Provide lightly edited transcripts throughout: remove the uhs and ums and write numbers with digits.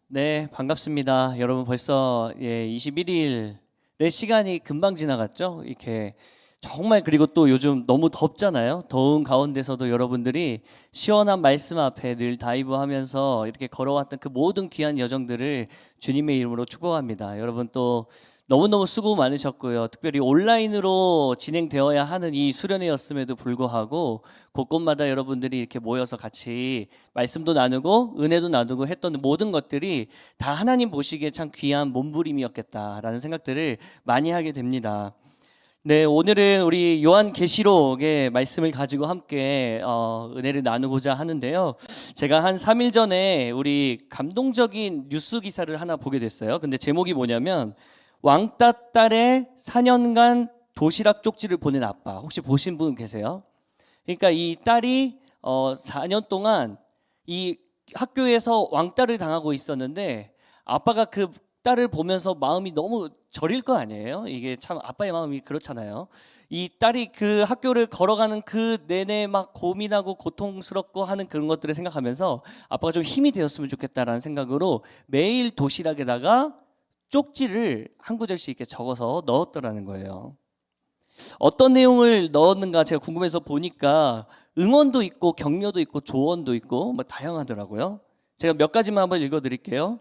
네, 반갑습니다. 여러분 벌써 21일의 시간이 금방 지나갔죠? 이렇게 정말 그리고 또 요즘 너무 덥잖아요. 더운 가운데서도 여러분들이 시원한 말씀 앞에 늘 다이브하면서 이렇게 걸어왔던 그 모든 귀한 여정들을 주님의 이름으로 축복합니다. 여러분 또 너무너무 수고 많으셨고요. 특별히 온라인으로 진행되어야 하는 이 수련회였음에도 불구하고 곳곳마다 여러분들이 이렇게 모여서 같이 말씀도 나누고 은혜도 나누고 했던 모든 것들이 다 하나님 보시기에 참 귀한 몸부림이었겠다라는 생각들을 많이 하게 됩니다. 네, 오늘은 우리 요한계시록의 말씀을 가지고 함께 은혜를 나누고자 하는데요. 제가 한 3일 전에 우리 감동적인 뉴스 기사를 하나 보게 됐어요. 근데 제목이 뭐냐면 왕따 딸의 4년간 도시락 쪽지를 보낸 아빠. 혹시 보신 분 계세요? 그러니까 이 딸이 4년 동안 이 학교에서 왕따를 당하고 있었는데 아빠가 그 딸을 보면서 마음이 너무 저릴 거 아니에요? 이게 참 아빠의 마음이 그렇잖아요. 이 딸이 그 학교를 걸어가는 그 내내 막 고민하고 고통스럽고 하는 그런 것들을 생각하면서 아빠가 좀 힘이 되었으면 좋겠다라는 생각으로 매일 도시락에다가 쪽지를 한 구절씩 이렇게 적어서 넣었더라는 거예요. 어떤 내용을 넣었는가 제가 궁금해서 보니까 응원도 있고 격려도 있고 조언도 있고 뭐 다양하더라고요. 제가 몇 가지만 한번 읽어드릴게요.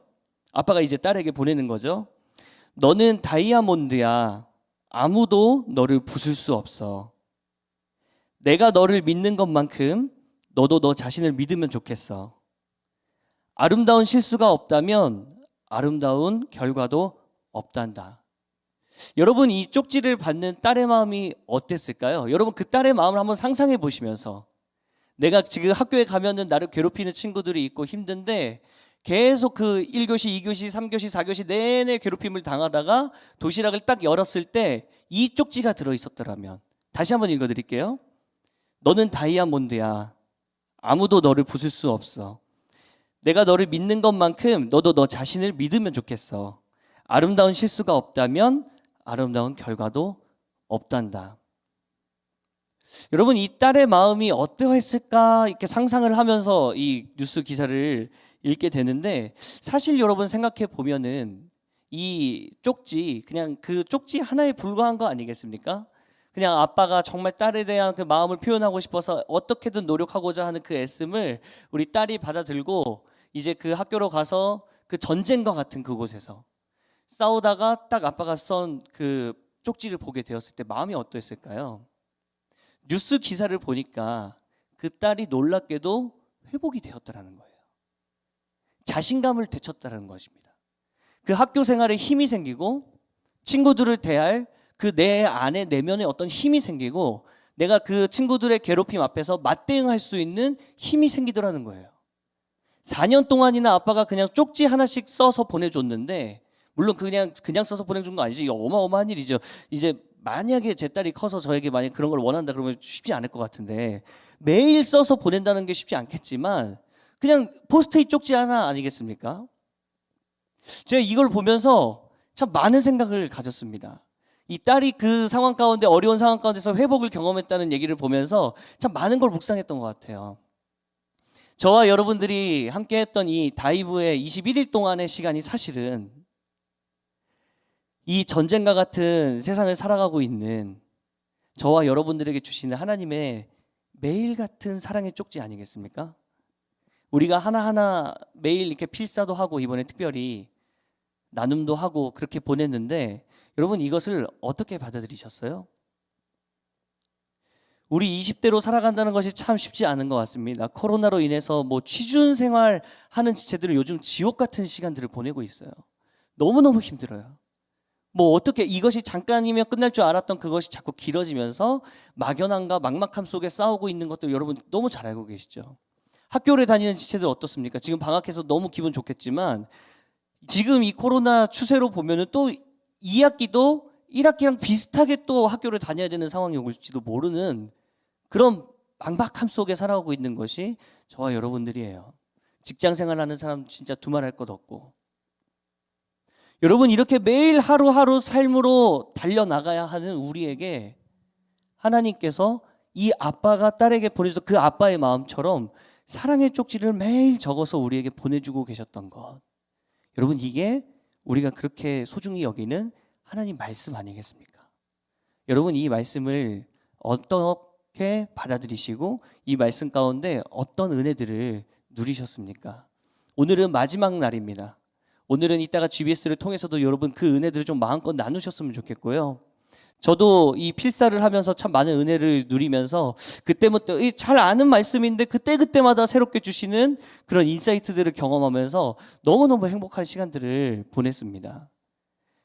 아빠가 이제 딸에게 보내는 거죠. 너는 다이아몬드야. 아무도 너를 부술 수 없어. 내가 너를 믿는 것만큼 너도 너 자신을 믿으면 좋겠어. 아름다운 실수가 없다면 아름다운 결과도 없단다. 여러분 이 쪽지를 받는 딸의 마음이 어땠을까요? 여러분 그 딸의 마음을 한번 상상해 보시면서 내가 지금 학교에 가면은 나를 괴롭히는 친구들이 있고 힘든데 계속 그 1교시, 2교시, 3교시, 4교시 내내 괴롭힘을 당하다가 도시락을 딱 열었을 때 이 쪽지가 들어있었더라면 다시 한번 읽어드릴게요. 너는 다이아몬드야. 아무도 너를 부술 수 없어. 내가 너를 믿는 것만큼 너도 너 자신을 믿으면 좋겠어. 아름다운 실수가 없다면 아름다운 결과도 없단다. 여러분 이 딸의 마음이 어떠했을까 이렇게 상상을 하면서 이 뉴스 기사를 읽게 되는데 사실 여러분 생각해 보면은 이 쪽지 그냥 그 쪽지 하나에 불과한 거 아니겠습니까? 그냥 아빠가 정말 딸에 대한 그 마음을 표현하고 싶어서 어떻게든 노력하고자 하는 그 애씀을 우리 딸이 받아들고 이제 그 학교로 가서 그 전쟁과 같은 그곳에서 싸우다가 딱 아빠가 쓴 그 쪽지를 보게 되었을 때 마음이 어떠했을까요? 뉴스 기사를 보니까 그 딸이 놀랍게도 회복이 되었다는 거예요. 자신감을 되찾다는 것입니다. 그 학교 생활에 힘이 생기고 친구들을 대할 그 내 안에 내면에 어떤 힘이 생기고 내가 그 친구들의 괴롭힘 앞에서 맞대응할 수 있는 힘이 생기더라는 거예요. 4년 동안이나 아빠가 그냥 쪽지 하나씩 써서 보내줬는데 물론 그냥 써서 보내준 거 아니지. 이거 어마어마한 일이죠. 이제 만약에 제 딸이 커서 저에게 만약 그런 걸 원한다 그러면 쉽지 않을 것 같은데 매일 써서 보낸다는 게 쉽지 않겠지만 그냥 포스트잇 쪽지 하나 아니겠습니까? 제가 이걸 보면서 참 많은 생각을 가졌습니다. 이 딸이 그 상황 가운데 어려운 상황 가운데서 회복을 경험했다는 얘기를 보면서 참 많은 걸 묵상했던 것 같아요. 저와 여러분들이 함께 했던 이 다이브의 21일 동안의 시간이 사실은 이 전쟁과 같은 세상을 살아가고 있는 저와 여러분들에게 주시는 하나님의 매일 같은 사랑의 쪽지 아니겠습니까? 우리가 하나하나 매일 이렇게 필사도 하고 이번에 특별히 나눔도 하고 그렇게 보냈는데 여러분 이것을 어떻게 받아들이셨어요? 우리 20대로 살아간다는 것이 참 쉽지 않은 것 같습니다. 코로나로 인해서 뭐 취준 생활 하는 지체들은 요즘 지옥 같은 시간들을 보내고 있어요. 너무너무 힘들어요. 뭐 어떻게 이것이 잠깐이면 끝날 줄 알았던 그것이 자꾸 길어지면서 막연함과 막막함 속에 싸우고 있는 것도 여러분 너무 잘 알고 계시죠. 학교를 다니는 지체들 어떻습니까? 지금 방학해서 너무 기분 좋겠지만 지금 이 코로나 추세로 보면은 또 2학기도 1학기랑 비슷하게 또 학교를 다녀야 되는 상황이 올지도 모르는 그런 막막함 속에 살아가고 있는 것이 저와 여러분들이에요. 직장 생활하는 사람 진짜 두말할 것 없고 여러분 이렇게 매일 하루하루 삶으로 달려나가야 하는 우리에게 하나님께서 이 아빠가 딸에게 보내줘서 그 아빠의 마음처럼 사랑의 쪽지를 매일 적어서 우리에게 보내주고 계셨던 것. 여러분, 이게 우리가 그렇게 소중히 여기는 하나님 말씀 아니겠습니까? 여러분, 이 말씀을 어떻게 받아들이시고 이 말씀 가운데 어떤 은혜들을 누리셨습니까? 오늘은 마지막 날입니다. 오늘은 이따가 GBS를 통해서도 여러분 그 은혜들을 좀 마음껏 나누셨으면 좋겠고요. 저도 이 필사를 하면서 참 많은 은혜를 누리면서 그때부터 잘 아는 말씀인데 그때마다 새롭게 주시는 그런 인사이트들을 경험하면서 너무너무 행복한 시간들을 보냈습니다.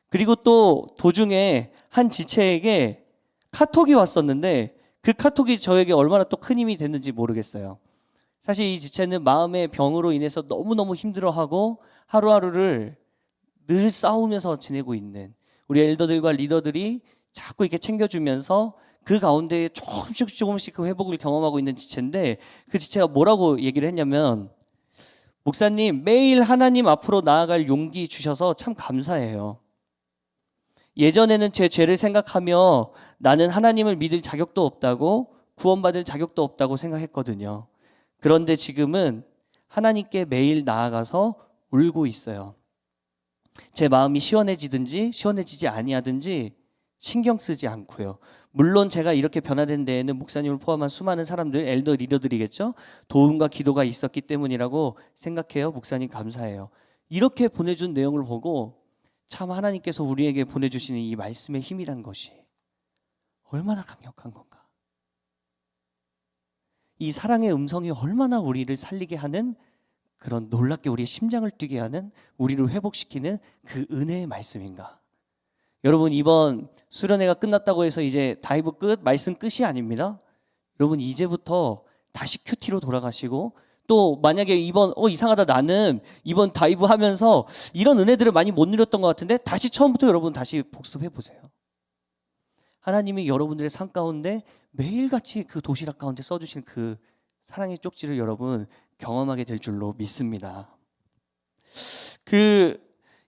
그리고 또 도중에 한 지체에게 카톡이 왔었는데 그 카톡이 저에게 얼마나 또 큰 힘이 됐는지 모르겠어요. 사실 이 지체는 마음의 병으로 인해서 너무너무 힘들어하고 하루하루를 늘 싸우면서 지내고 있는 우리 엘더들과 리더들이 자꾸 이렇게 챙겨주면서 그 가운데 조금씩 그 회복을 경험하고 있는 지체인데, 그 지체가 뭐라고 얘기를 했냐면, 목사님, 매일 하나님 앞으로 나아갈 용기 주셔서 참 감사해요. 예전에는 제 죄를 생각하며 나는 하나님을 믿을 자격도 없다고, 구원받을 자격도 없다고 생각했거든요. 그런데 지금은 하나님께 매일 나아가서 울고 있어요. 제 마음이 시원해지든지 시원해지지 아니하든지 신경 쓰지 않고요. 물론 제가 이렇게 변화된 데에는 목사님을 포함한 수많은 사람들, 엘더 리더들이겠죠. 도움과 기도가 있었기 때문이라고 생각해요. 목사님 감사해요. 이렇게 보내준 내용을 보고 참 하나님께서 우리에게 보내주시는 이 말씀의 힘이란 것이 얼마나 강력한 건가. 이 사랑의 음성이 얼마나 우리를 살리게 하는, 그런 놀랍게 우리의 심장을 뛰게 하는, 우리를 회복시키는 그 은혜의 말씀인가. 여러분, 이번 수련회가 끝났다고 해서 이제 다이브 끝, 말씀 끝이 아닙니다. 여러분, 이제부터 다시 큐티로 돌아가시고, 또 만약에 이번 이상하다, 나는 이번 다이브 하면서 이런 은혜들을 많이 못 누렸던 것 같은데 다시 처음부터 여러분 다시 복습해 보세요. 하나님이 여러분들의 삶 가운데 매일같이 그 도시락 가운데 써주신 그 사랑의 쪽지를 여러분 경험하게 될 줄로 믿습니다.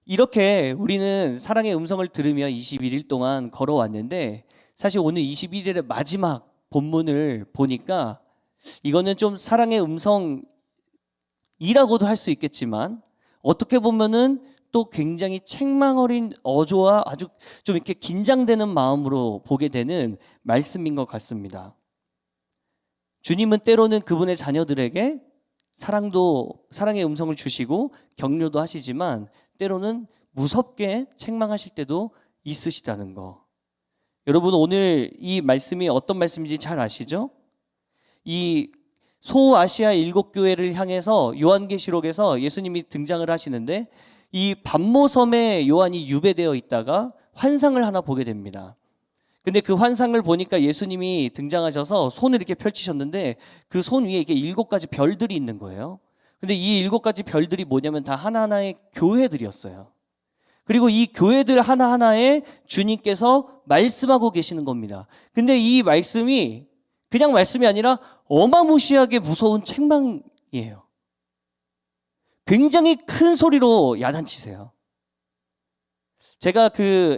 이렇게 우리는 사랑의 음성을 들으며 21일 동안 걸어왔는데, 사실 오늘 21일의 마지막 본문을 보니까 이거는 좀 사랑의 음성이라고도 할 수 있겠지만, 어떻게 보면은 또 굉장히 책망 어린 어조와 아주 좀 이렇게 긴장되는 마음으로 보게 되는 말씀인 것 같습니다. 주님은 때로는 그분의 자녀들에게 사랑의 음성을 주시고 격려도 하시지만, 때로는 무섭게 책망하실 때도 있으시다는 거. 여러분, 오늘 이 말씀이 어떤 말씀인지 잘 아시죠? 이 소아시아 7교회를 향해서 요한계시록에서 예수님이 등장을 하시는데, 이 반모섬에 요한이 유배되어 있다가 환상을 하나 보게 됩니다. 근데 그 환상을 보니까 예수님이 등장하셔서 손을 이렇게 펼치셨는데 그 손 위에 이게 7가지 별들이 있는 거예요. 근데 이 7가지 별들이 뭐냐면 다 하나하나의 교회들이었어요. 그리고 이 교회들 하나하나에 주님께서 말씀하고 계시는 겁니다. 근데 이 말씀이 그냥 말씀이 아니라 어마무시하게 무서운 책망이에요. 굉장히 큰 소리로 야단치세요. 제가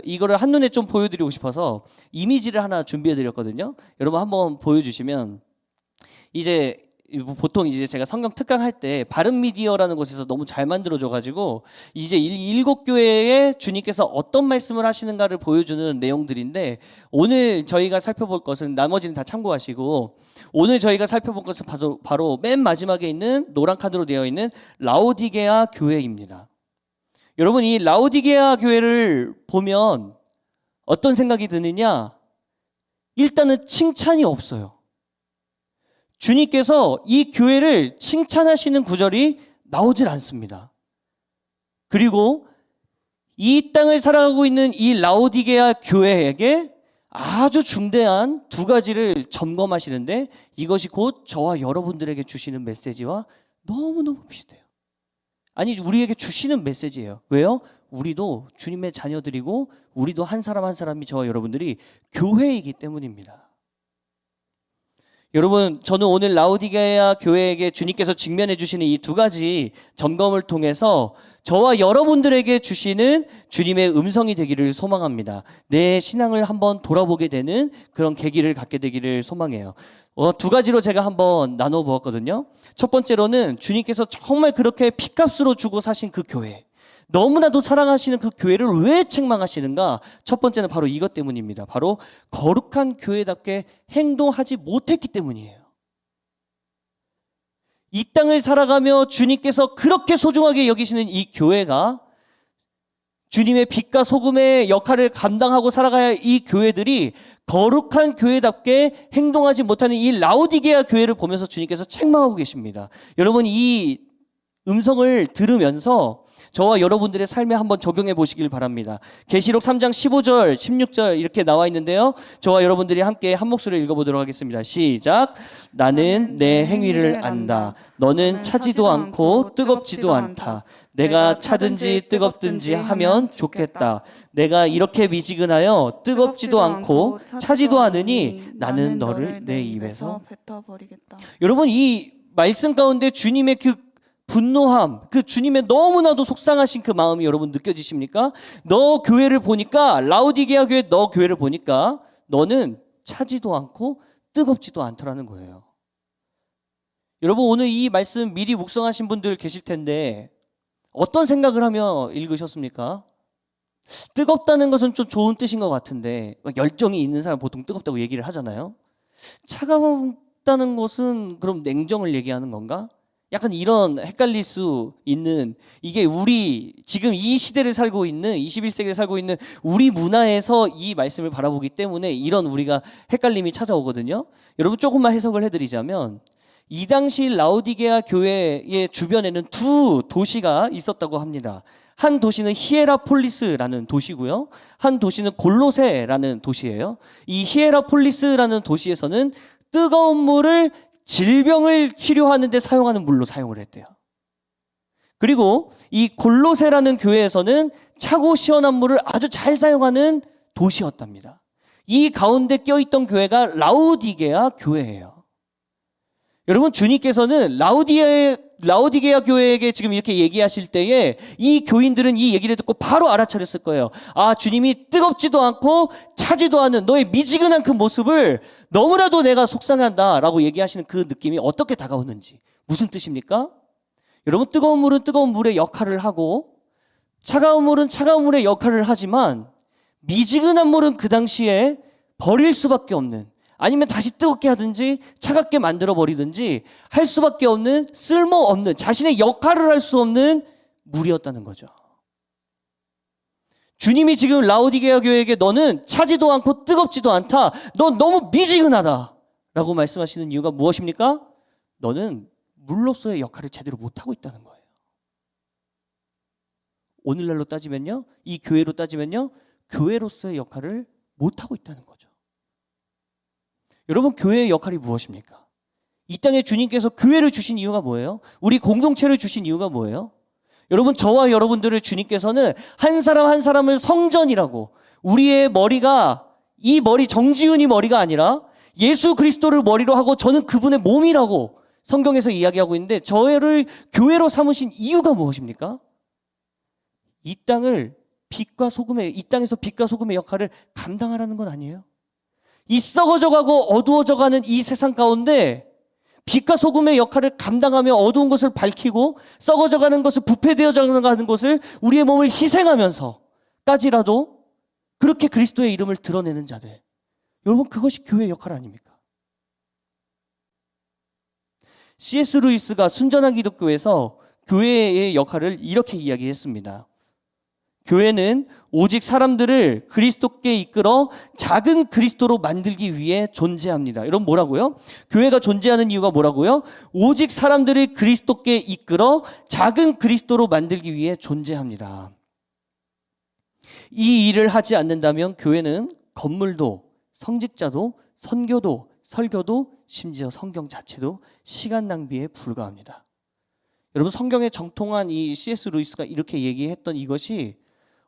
이거를 한눈에 좀 보여드리고 싶어서 이미지를 하나 준비해드렸거든요. 여러분 한번 보여주시면, 이제 보통 이제 제가 성경 특강할 때 바른미디어라는 곳에서 너무 잘 만들어줘가지고 이제 7교회에 주님께서 어떤 말씀을 하시는가를 보여주는 내용들인데, 오늘 저희가 살펴볼 것은, 나머지는 다 참고하시고, 오늘 저희가 살펴볼 것은 바로 맨 마지막에 있는 노란 칸으로 되어 있는 라오디게아 교회입니다. 여러분, 이 라오디게아 교회를 보면 어떤 생각이 드느냐? 일단은 칭찬이 없어요. 주님께서 이 교회를 칭찬하시는 구절이 나오질 않습니다. 그리고 이 땅을 살아가고 있는 이 라오디게아 교회에게 아주 중대한 2가지를 점검하시는데, 이것이 곧 저와 여러분들에게 주시는 메시지와 너무너무 비슷해요. 아니, 우리에게 주시는 메시지예요. 왜요? 우리도 주님의 자녀들이고 우리도 한 사람 한 사람이 저와 여러분들이 교회이기 때문입니다. 여러분, 저는 오늘 라우디게아 교회에게 주님께서 직면해 주시는 이 두 가지 점검을 통해서 저와 여러분들에게 주시는 주님의 음성이 되기를 소망합니다. 내 신앙을 한번 돌아보게 되는 그런 계기를 갖게 되기를 소망해요. 두 가지로 제가 한번 나눠 보았거든요. 첫 번째로는 주님께서 정말 그렇게 피값으로 주고 사신 그 교회, 너무나도 사랑하시는 그 교회를 왜 책망하시는가? 첫 번째는 바로 이것 때문입니다. 바로 거룩한 교회답게 행동하지 못했기 때문이에요. 이 땅을 살아가며 주님께서 그렇게 소중하게 여기시는 이 교회가, 주님의 빛과 소금의 역할을 감당하고 살아가야 할 이 교회들이 거룩한 교회답게 행동하지 못하는 이 라우디게아 교회를 보면서 주님께서 책망하고 계십니다. 여러분, 이 음성을 들으면서 저와 여러분들의 삶에 한번 적용해 보시길 바랍니다. 계시록 3장 15절, 16절 이렇게 나와 있는데요. 저와 여러분들이 함께 한 목소리를 읽어보도록 하겠습니다. 시작. 나는 내 행위를 안다. 너는 차지도 않고 뜨겁지도 않다. 내가 차든지 뜨겁든지 하면 좋겠다. 내가 이렇게 미지근하여 뜨겁지도 않고 차지도 않으니 나는 너를 내 입에서 뱉어버리겠다. 여러분, 이 말씀 가운데 주님의 그 분노함, 그 주님의 너무나도 속상하신 그 마음이 여러분 느껴지십니까? 너 교회를 보니까, 라우디게아 교회 너 교회를 보니까 너는 차지도 않고 뜨겁지도 않더라는 거예요. 여러분, 오늘 이 말씀 미리 묵상하신 분들 계실 텐데 어떤 생각을 하며 읽으셨습니까? 뜨겁다는 것은 좀 좋은 뜻인 것 같은데, 열정이 있는 사람 보통 뜨겁다고 얘기를 하잖아요. 차가웠다는 것은 그럼 냉정을 얘기하는 건가? 약간 이런 헷갈릴 수 있는, 이게 우리 지금 이 시대를 살고 있는 21세기를 살고 있는 우리 문화에서 이 말씀을 바라보기 때문에 이런 우리가 헷갈림이 찾아오거든요. 여러분, 조금만 해석을 해드리자면, 이 당시 라우디게아 교회의 주변에는 두 도시가 있었다고 합니다. 한 도시는 히에라폴리스라는 도시고요, 한 도시는 골로세라는 도시예요. 이 히에라폴리스라는 도시에서는 뜨거운 물을 질병을 치료하는 데 사용하는 물로 사용을 했대요. 그리고 이 골로세라는 교회에서는 차고 시원한 물을 아주 잘 사용하는 도시였답니다. 이 가운데 껴있던 교회가 라우디게아 교회예요. 여러분, 주님께서는 라우디게아 교회에게 지금 이렇게 얘기하실 때에 이 교인들은 이 얘기를 듣고 바로 알아차렸을 거예요. 아, 주님이 뜨겁지도 않고 차지도 않은 너의 미지근한 그 모습을 너무나도 내가 속상한다라고 얘기하시는 그 느낌이 어떻게 다가오는지. 무슨 뜻입니까? 여러분, 뜨거운 물은 뜨거운 물의 역할을 하고 차가운 물은 차가운 물의 역할을 하지만 미지근한 물은 그 당시에 버릴 수밖에 없는, 아니면 다시 뜨겁게 하든지 차갑게 만들어 버리든지 할 수밖에 없는, 쓸모없는, 자신의 역할을 할 수 없는 물이었다는 거죠. 주님이 지금 라우디게아 교회에게 너는 차지도 않고 뜨겁지도 않다, 넌 너무 미지근하다 라고 말씀하시는 이유가 무엇입니까? 너는 물로서의 역할을 제대로 못하고 있다는 거예요. 오늘날로 따지면요, 이 교회로 따지면요, 교회로서의 역할을 못하고 있다는 거죠. 여러분, 교회의 역할이 무엇입니까? 이 땅에 주님께서 교회를 주신 이유가 뭐예요? 우리 공동체를 주신 이유가 뭐예요? 여러분, 저와 여러분들을 주님께서는 한 사람 한 사람을 성전이라고, 우리의 머리가 이 머리 정지훈이 머리가 아니라 예수 그리스도를 머리로 하고 저는 그분의 몸이라고 성경에서 이야기하고 있는데, 저를 교회로 삼으신 이유가 무엇입니까? 이 땅을 빛과 소금의, 이 땅에서 빛과 소금의 역할을 감당하라는 건 아니에요. 이 썩어져가고 어두워져가는 이 세상 가운데 빛과 소금의 역할을 감당하며 어두운 것을 밝히고 썩어져가는 것을, 부패되어져가는 것을, 우리의 몸을 희생하면서까지라도 그렇게 그리스도의 이름을 드러내는 자들, 여러분, 그것이 교회의 역할 아닙니까? C.S. 루이스가 순전한 기독교에서 교회의 역할을 이렇게 이야기했습니다. 교회는 오직 사람들을 그리스도께 이끌어 작은 그리스도로 만들기 위해 존재합니다. 여러분, 뭐라고요? 교회가 존재하는 이유가 뭐라고요? 오직 사람들을 그리스도께 이끌어 작은 그리스도로 만들기 위해 존재합니다. 이 일을 하지 않는다면 교회는 건물도, 성직자도, 선교도, 설교도, 심지어 성경 자체도 시간 낭비에 불과합니다. 여러분, 성경에 정통한 이 C.S. 루이스가 이렇게 얘기했던 이것이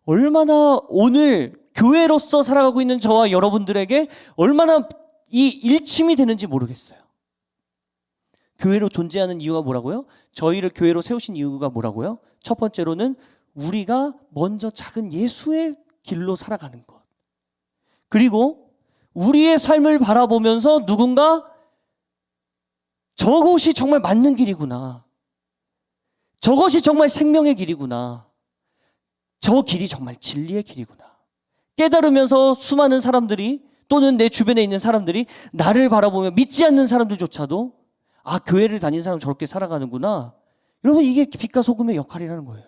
얼마나 오늘 교회로서 살아가고 있는 저와 여러분들에게 얼마나 이 일침이 되는지 모르겠어요. 교회로 존재하는 이유가 뭐라고요? 저희를 교회로 세우신 이유가 뭐라고요? 첫 번째로는 우리가 먼저 작은 예수의 길로 살아가는 것. 그리고 우리의 삶을 바라보면서 누군가 저것이 정말 맞는 길이구나. 저것이 정말 생명의 길이구나. 저 길이 정말 진리의 길이구나. 깨달으면서 수많은 사람들이 또는 내 주변에 있는 사람들이 나를 바라보며 믿지 않는 사람들조차도 아, 교회를 다니는 사람 저렇게 살아가는구나. 여러분, 이게 빛과 소금의 역할이라는 거예요.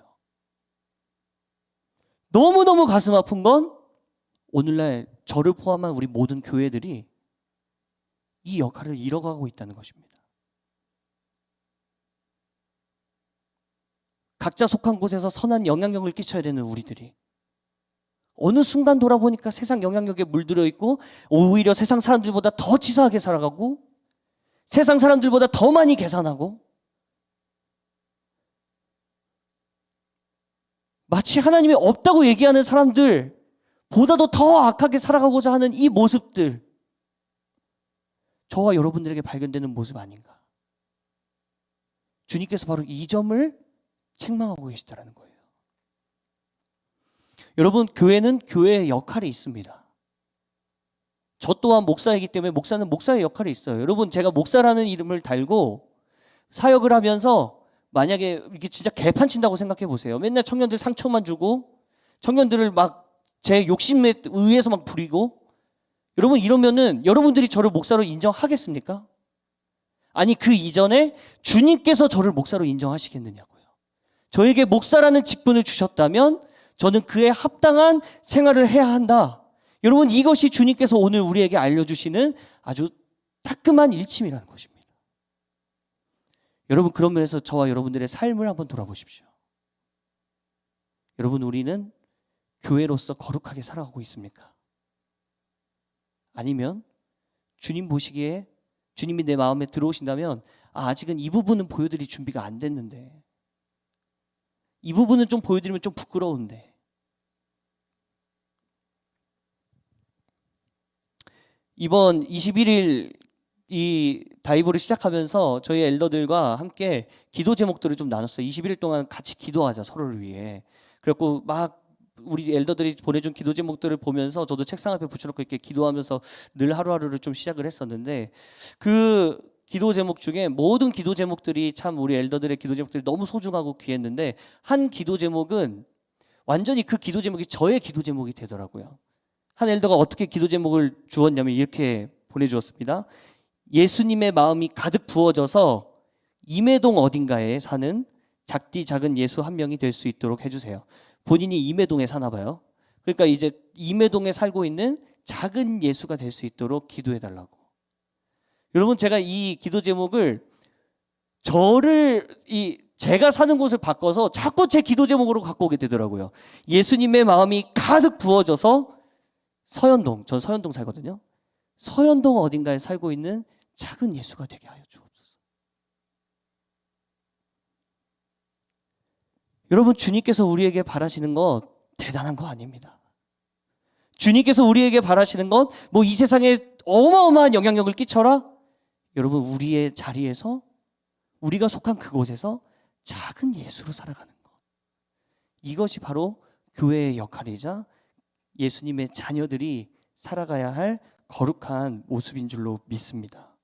너무너무 가슴 아픈 건 오늘날 저를 포함한 우리 모든 교회들이 이 역할을 잃어가고 있다는 것입니다. 각자 속한 곳에서 선한 영향력을 끼쳐야 되는 우리들이 어느 순간 돌아보니까 세상 영향력에 물들어 있고 오히려 세상 사람들보다 더 치사하게 살아가고 세상 사람들보다 더 많이 계산하고 마치 하나님이 없다고 얘기하는 사람들보다도 더 악하게 살아가고자 하는 이 모습들, 저와 여러분들에게 발견되는 모습 아닌가. 주님께서 바로 이 점을 책망하고 계시다는 거예요. 여러분, 교회는 교회의 역할이 있습니다. 저 또한 목사이기 때문에 목사는 목사의 역할이 있어요. 여러분, 제가 목사라는 이름을 달고 사역을 하면서 만약에 이게 진짜 개판 친다고 생각해 보세요. 맨날 청년들 상처만 주고 청년들을 막 제 욕심에 의해서 막 부리고, 여러분 이러면은 여러분들이 저를 목사로 인정하겠습니까? 아니, 그 이전에 주님께서 저를 목사로 인정하시겠느냐고요. 저에게 목사라는 직분을 주셨다면 저는 그에 합당한 생활을 해야 한다. 여러분, 이것이 주님께서 오늘 우리에게 알려주시는 아주 따끔한 일침이라는 것입니다. 여러분, 그런 면에서 저와 여러분들의 삶을 한번 돌아보십시오. 여러분, 우리는 교회로서 거룩하게 살아가고 있습니까? 아니면 주님 보시기에 주님이 내 마음에 들어오신다면 아직은 이 부분은 보여드릴 준비가 안 됐는데, 이 부분은 좀 보여드리면 좀 부끄러운데, 이번 21일 이 다이브를 시작하면서 저희 엘더들과 함께 기도 제목들을 좀 나눴어요. 21일 동안 같이 기도하자, 서로를 위해. 그래갖고 막 우리 엘더들이 보내준 기도 제목들을 보면서 저도 책상 앞에 붙여놓고 이렇게 기도하면서 늘 하루하루를 좀 시작을 했었는데, 그 기도 제목 중에 모든 기도 제목들이 참 우리 엘더들의 기도 제목들이 너무 소중하고 귀했는데, 한 기도 제목은 완전히 그 기도 제목이 저의 기도 제목이 되더라고요. 한 엘더가 어떻게 기도 제목을 주었냐면 이렇게 보내주었습니다. 예수님의 마음이 가득 부어져서 임해동 어딘가에 사는 작디 작은 예수 한 명이 될 수 있도록 해주세요. 본인이 임해동에 사나 봐요. 그러니까 이제 임해동에 살고 있는 작은 예수가 될 수 있도록 기도해달라고. 여러분, 제가 이 기도 제목을 제가 사는 곳을 바꿔서 자꾸 제 기도 제목으로 갖고 오게 되더라고요. 예수님의 마음이 가득 부어져서 서현동, 전 서현동 살거든요. 서현동 어딘가에 살고 있는 작은 예수가 되게 하여 주옵소서. 여러분, 주님께서 우리에게 바라시는 것 대단한 거 아닙니다. 주님께서 우리에게 바라시는 것 뭐 이 세상에 어마어마한 영향력을 끼쳐라? 여러분, 우리의 자리에서 우리가 속한 그곳에서 작은 예수로 살아가는 것, 이것이 바로 교회의 역할이자 예수님의 자녀들이 살아가야 할 거룩한 모습인 줄로 믿습니다.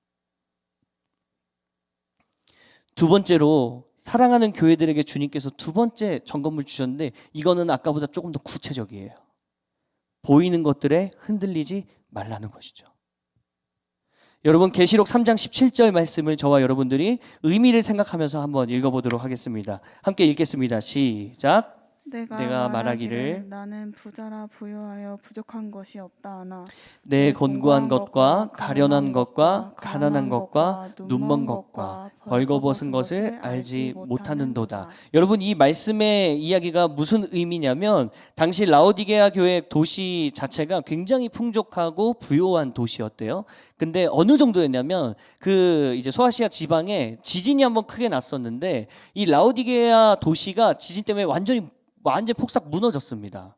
두 번째로, 사랑하는 교회들에게 주님께서 두 번째 점검을 주셨는데, 이거는 아까보다 조금 더 구체적이에요. 보이는 것들에 흔들리지 말라는 것이죠. 여러분, 계시록 3장 17절 말씀을 저와 여러분들이 의미를 생각하면서 한번 읽어보도록 하겠습니다. 함께 읽겠습니다. 시작. 내가 말하기를 나는 부자라 부유하여 부족한 것이 없다 하나 내 곤고한 것과 가련한 것과 가난한 것과 눈먼 것과 벌거벗은 것을 알지 못하는도다. 여러분, 이 말씀의 이야기가 무슨 의미냐면, 당시 라오디게아 교회 도시 자체가 굉장히 풍족하고 부유한 도시였대요. 근데 어느 정도였냐면, 그 이제 소아시아 지방에 지진이 한번 크게 났었는데, 이 라오디게아 도시가 지진 때문에 완전 폭삭 무너졌습니다.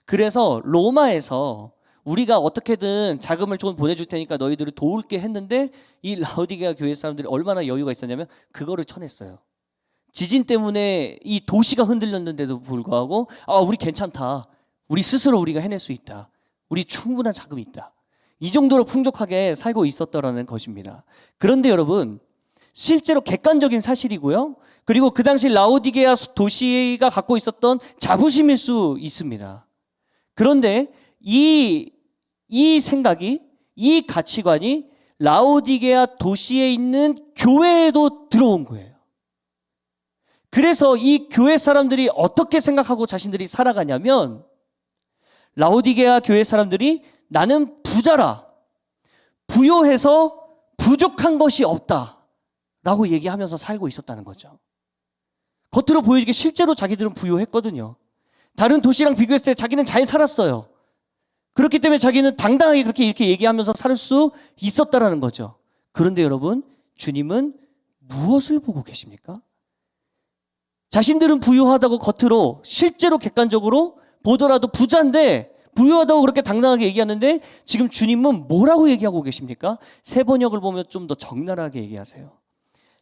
그래서 로마에서 우리가 어떻게든 자금을 좀 보내줄 테니까 너희들을 도울게 했는데 이 라오디게아 교회 사람들이 얼마나 여유가 있었냐면 그거를 쳐냈어요. 지진 때문에 이 도시가 흔들렸는데도 불구하고 우리 괜찮다. 우리 스스로 우리가 해낼 수 있다. 우리 충분한 자금이 있다. 이 정도로 풍족하게 살고 있었더라는 것입니다. 그런데 여러분, 실제로 객관적인 사실이고요. 그리고 그 당시 라오디게아 도시가 갖고 있었던 자부심일 수 있습니다. 그런데 이 생각이, 이 가치관이 라오디게아 도시에 있는 교회에도 들어온 거예요. 그래서 이 교회 사람들이 어떻게 생각하고 자신들이 살아가냐면, 라오디게아 교회 사람들이 나는 부자라, 부요해서 부족한 것이 없다 라고 얘기하면서 살고 있었다는 거죠. 겉으로 보여지게 실제로 자기들은 부요했거든요. 다른 도시랑 비교했을 때 자기는 잘 살았어요. 그렇기 때문에 자기는 당당하게 그렇게 이렇게 얘기하면서 살 수 있었다라는 거죠. 그런데 여러분, 주님은 무엇을 보고 계십니까? 자신들은 부유하다고 겉으로, 실제로 객관적으로 보더라도 부자인데 부유하다고 그렇게 당당하게 얘기하는데, 지금 주님은 뭐라고 얘기하고 계십니까? 세 번역을 보면 좀 더 적나라하게 얘기하세요.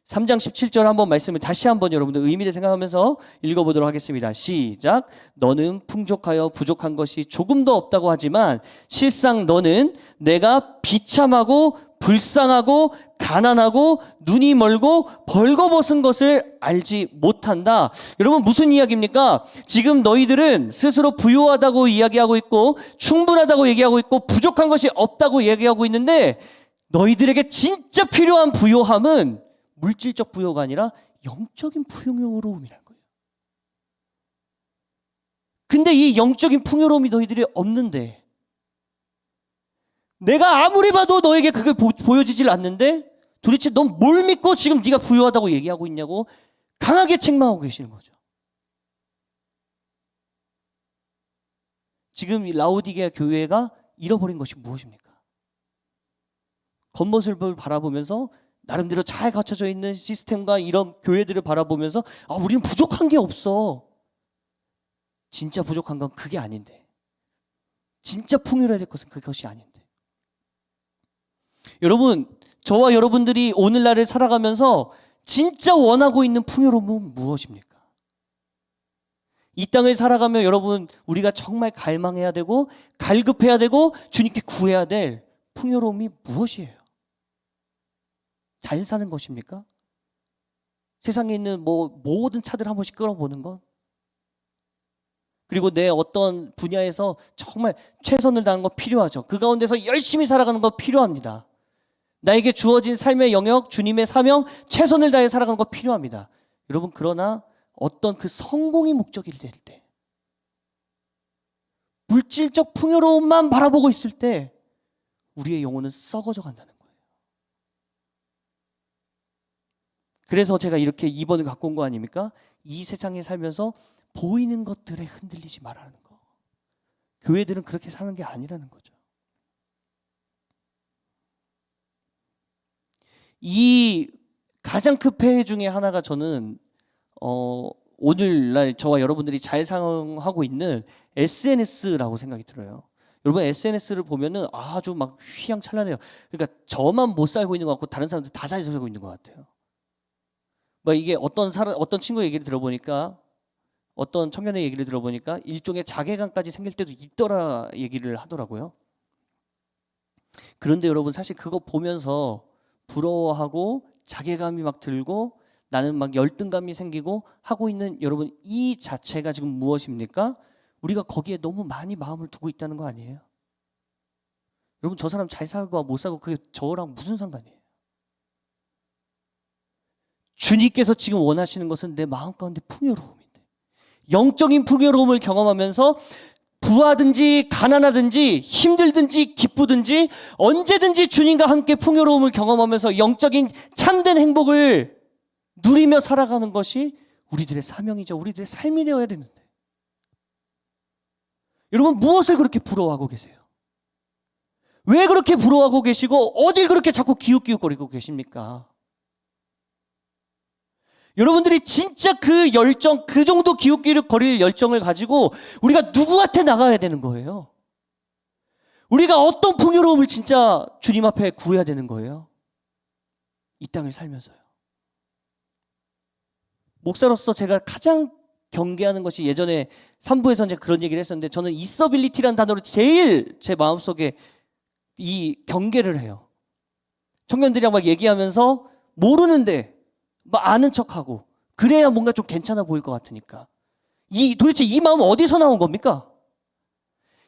3장 17절 한번 말씀을 다시 한번 여러분들 의미를 생각하면서 읽어보도록 하겠습니다. 시작. 너는 풍족하여 부족한 것이 조금도 없다고 하지만 실상 너는 내가 비참하고 불쌍하고 가난하고 눈이 멀고 벌거벗은 것을 알지 못한다. 여러분, 무슨 이야기입니까? 지금 너희들은 스스로 부유하다고 이야기하고 있고 충분하다고 얘기하고 있고 부족한 것이 없다고 얘기하고 있는데, 너희들에게 진짜 필요한 부요함은 물질적 부요가 아니라 영적인 풍요로움이라는 거예요. 근데 이 영적인 풍요로움이 너희들이 없는데, 내가 아무리 봐도 너에게 그게 보여지질 않는데 도대체 넌 뭘 믿고 지금 네가 부유하다고 얘기하고 있냐고 강하게 책망하고 계시는 거죠. 지금 이 라오디게아 교회가 잃어버린 것이 무엇입니까? 겉모습을 바라보면서 나름대로 잘 갖춰져 있는 시스템과 이런 교회들을 바라보면서 우리는 부족한 게 없어. 진짜 부족한 건 그게 아닌데, 진짜 풍요로워야 될 것은 그것이 아닌데. 여러분, 저와 여러분들이 오늘날을 살아가면서 진짜 원하고 있는 풍요로움은 무엇입니까? 이 땅을 살아가며 여러분, 우리가 정말 갈망해야 되고 갈급해야 되고 주님께 구해야 될 풍요로움이 무엇이에요? 잘 사는 것입니까? 세상에 있는 모든 차들 한 번씩 끌어보는 것? 그리고 내 어떤 분야에서 정말 최선을 다하는 거 필요하죠. 그 가운데서 열심히 살아가는 거 필요합니다. 나에게 주어진 삶의 영역, 주님의 사명, 최선을 다해 살아가는 거 필요합니다. 여러분, 그러나 어떤 그 성공이 목적이 될 때, 물질적 풍요로움만 바라보고 있을 때 우리의 영혼은 썩어져 간다는 거예요. 그래서 제가 이렇게 2번을 갖고 온 거 아닙니까? 이 세상에 살면서 보이는 것들에 흔들리지 말라는 거. 교회들은 그렇게 사는 게 아니라는 거죠. 이 가장 큰 폐해 중에 하나가 저는 오늘날 저와 여러분들이 잘 사용하고 있는 SNS라고 생각이 들어요. 여러분, SNS를 보면은 아주 막 휘황찬란해요. 그러니까 저만 못 살고 있는 것 같고 다른 사람들 다 잘 살고 있는 것 같아요. 이게 어떤 친구 얘기를 들어보니까, 어떤 청년의 얘기를 들어보니까 일종의 자괴감까지 생길 때도 있더라 얘기를 하더라고요. 그런데 여러분, 사실 그거 보면서 부러워하고 자괴감이 막 들고 나는 막 열등감이 생기고 하고 있는 여러분, 이 자체가 지금 무엇입니까? 우리가 거기에 너무 많이 마음을 두고 있다는 거 아니에요? 여러분, 저 사람 잘 살고 못 살고 그게 저랑 무슨 상관이에요? 주님께서 지금 원하시는 것은 내 마음 가운데 풍요로움인데, 영적인 풍요로움을 경험하면서 부하든지 가난하든지 힘들든지 기쁘든지 언제든지 주님과 함께 풍요로움을 경험하면서 영적인 참된 행복을 누리며 살아가는 것이 우리들의 사명이죠. 우리들의 삶이 되어야 되는데, 여러분, 무엇을 그렇게 부러워하고 계세요? 왜 그렇게 부러워하고 계시고 어딜 그렇게 자꾸 기웃기웃거리고 계십니까? 여러분들이 진짜 그 열정, 그 정도 기웃기웃거릴 열정을 가지고 우리가 누구한테 나가야 되는 거예요? 우리가 어떤 풍요로움을 진짜 주님 앞에 구해야 되는 거예요? 이 땅을 살면서요. 목사로서 제가 가장 경계하는 것이, 예전에 3부에서 이제 그런 얘기를 했었는데, 저는 있어빌리티라는 단어로 제일 제 마음속에 이 경계를 해요. 청년들이랑 막 얘기하면서 모르는데 막 아는 척하고 그래야 뭔가 좀 괜찮아 보일 것 같으니까. 도대체 이 마음은 어디서 나온 겁니까?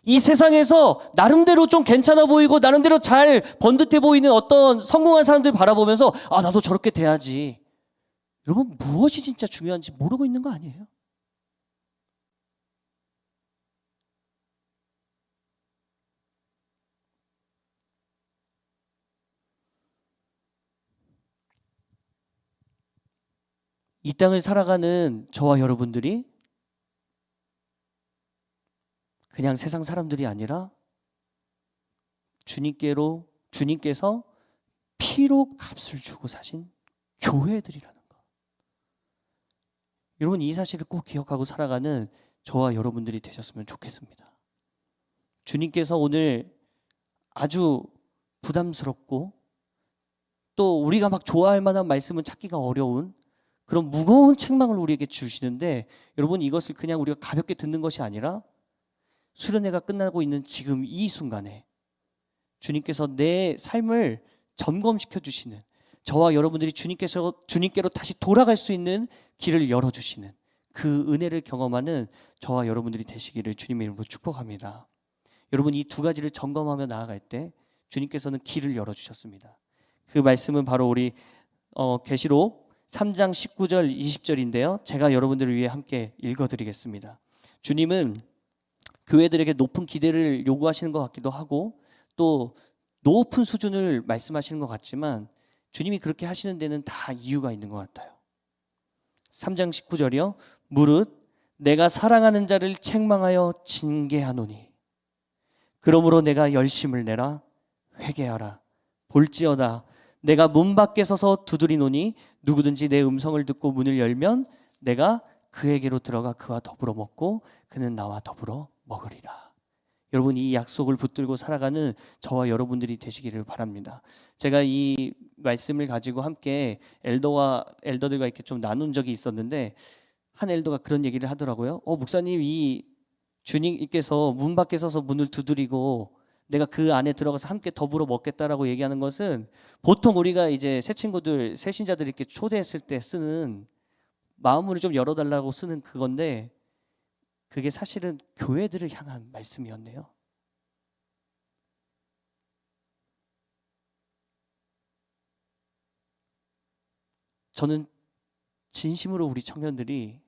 이 세상에서 나름대로 좀 괜찮아 보이고 나름대로 잘 번듯해 보이는 어떤 성공한 사람들 바라보면서 아, 나도 저렇게 돼야지. 여러분, 무엇이 진짜 중요한지 모르고 있는 거 아니에요? 이 땅을 살아가는 저와 여러분들이 그냥 세상 사람들이 아니라 주님께서 피로 값을 주고 사신 교회들이라는 것. 여러분, 이 사실을 꼭 기억하고 살아가는 저와 여러분들이 되셨으면 좋겠습니다. 주님께서 오늘 아주 부담스럽고 또 우리가 막 좋아할 만한 말씀은 찾기가 어려운 그런 무거운 책망을 우리에게 주시는데, 여러분, 이것을 그냥 우리가 가볍게 듣는 것이 아니라 수련회가 끝나고 있는 지금 이 순간에 주님께서 내 삶을 점검시켜 주시는, 저와 여러분들이 주님께로 다시 돌아갈 수 있는 길을 열어주시는 그 은혜를 경험하는 저와 여러분들이 되시기를 주님의 이름으로 축복합니다. 여러분, 이 두 가지를 점검하며 나아갈 때 주님께서는 길을 열어주셨습니다. 그 말씀은 바로 우리 계시록 3장 19절 20절인데요. 제가 여러분들을 위해 함께 읽어드리겠습니다. 주님은 교회들에게 높은 기대를 요구하시는 것 같기도 하고 또 높은 수준을 말씀하시는 것 같지만, 주님이 그렇게 하시는 데는 다 이유가 있는 것 같아요. 3장 19절이요. 무릇 내가 사랑하는 자를 책망하여 징계하노니 그러므로 내가 열심을 내라. 회개하라. 볼지어다 내가 문 밖에 서서 두드리노니 누구든지 내 음성을 듣고 문을 열면 내가 그에게로 들어가 그와 더불어 먹고 그는 나와 더불어 먹으리라. 여러분, 이 약속을 붙들고 살아가는 저와 여러분들이 되시기를 바랍니다. 제가 이 말씀을 가지고 함께 엘더들과 이렇게 좀 나눈 적이 있었는데, 한 엘더가 그런 얘기를 하더라고요. 목사님, 이 주님께서 문 밖에 서서 문을 두드리고 내가 그 안에 들어가서 함께 더불어 먹겠다라고 얘기하는 것은 보통 우리가 이제 새 친구들, 새 신자들 이렇게 초대했을 때 쓰는 마음문을 좀 열어달라고 쓰는 그건데, 그게 사실은 교회들을 향한 말씀이었네요. 저는 진심으로 우리 청년들이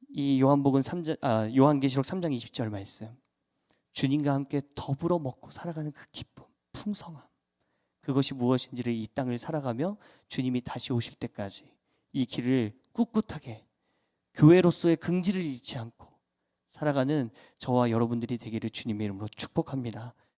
이 요한계시록 3장 20절 말씀, 주님과 함께 더불어 먹고 살아가는 그 기쁨, 풍성함, 그것이 무엇인지를 이 땅을 살아가며 주님이 다시 오실 때까지 이 길을 꿋꿋하게 교회로서의 긍지를 잃지 않고 살아가는 저와 여러분들이 되기를 주님의 이름으로 축복합니다.